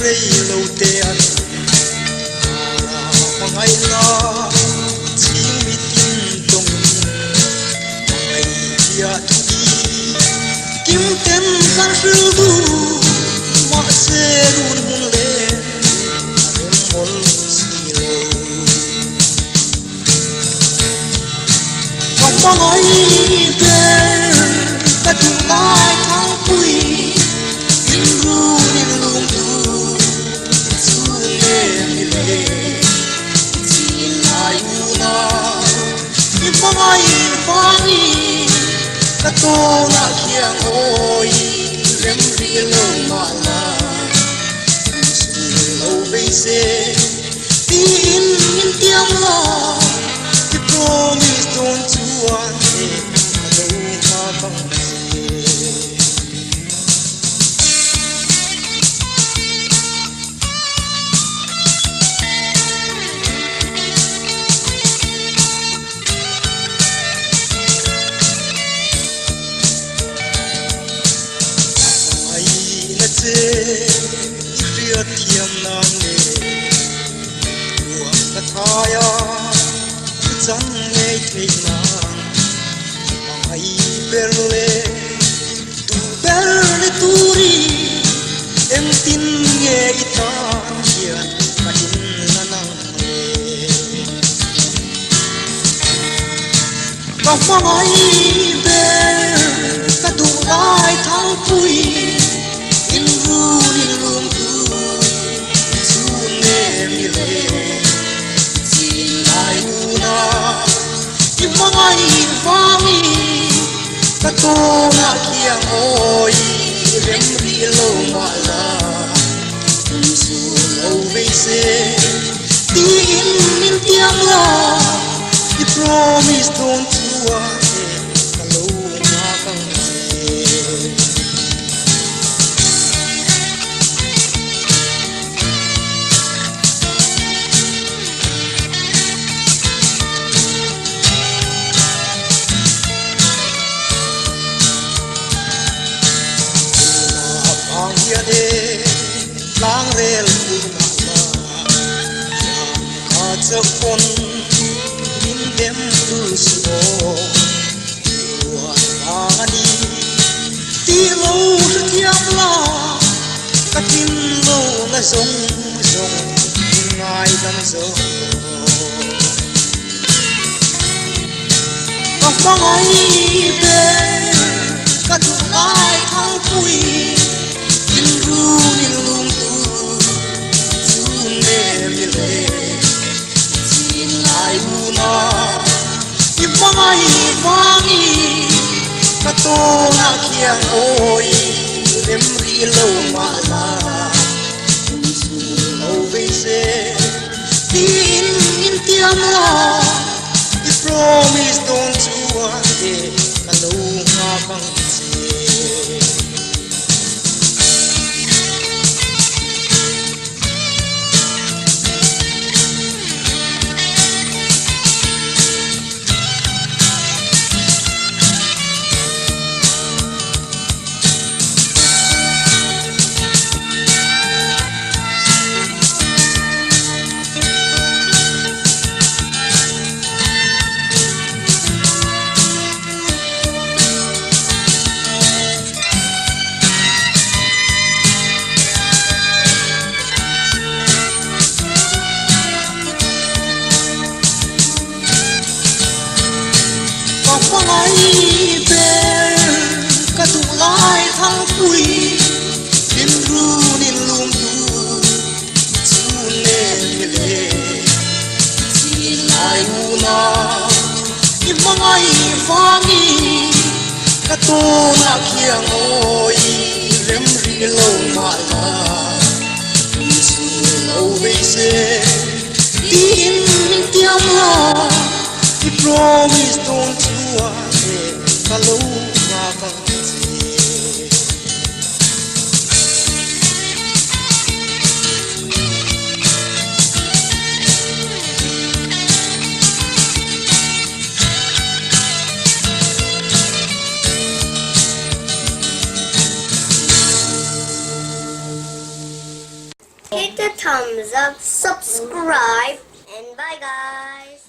say lâu te an mangai la chim mi tin tong mangai dia tu kim tem sang su du ma se run mun le rem mol si lo mangai te ta tu lai thang pui in ru in lung tu su le mi le chi lai u na i mangai pani ta to na khiang oi rem ri lo ma la su lo be se tin in tiang lo I promise don't to one day I don't have a chẳng nghe thấy nàng ai berle tu ri em tin nghe ta hiền mà in là nàng và mai ber ta đủ ai thang pui in ru in lung tu su nghe mi le mangai vangi ta to na khiang oi rem ri lo ma la su lo ve se tin min tiang la I promise don't to a lo ma kang lang rel na ka chapon min dem tu so wa ani ti lo thiam la ka tin lo la song song ngai dam so ka mangai be ka tu ai thang pui in ru in lung tu su ne mi le sin lai u na I mangai vangi ka to na khiang oi rem ri lo ma la su lo ve se tin in tiam la I promise don't to one day ka lo ma bang se mangai ber ka tu lai thang pui in ru in lung tu su ne mi le chi lai u na I mangai vangi ka to na khiang oi rem ri lo ma la su lo ve se tin min tiam la I promise don't to ka lo ma kang the thumbs up, subscribe, and bye guys!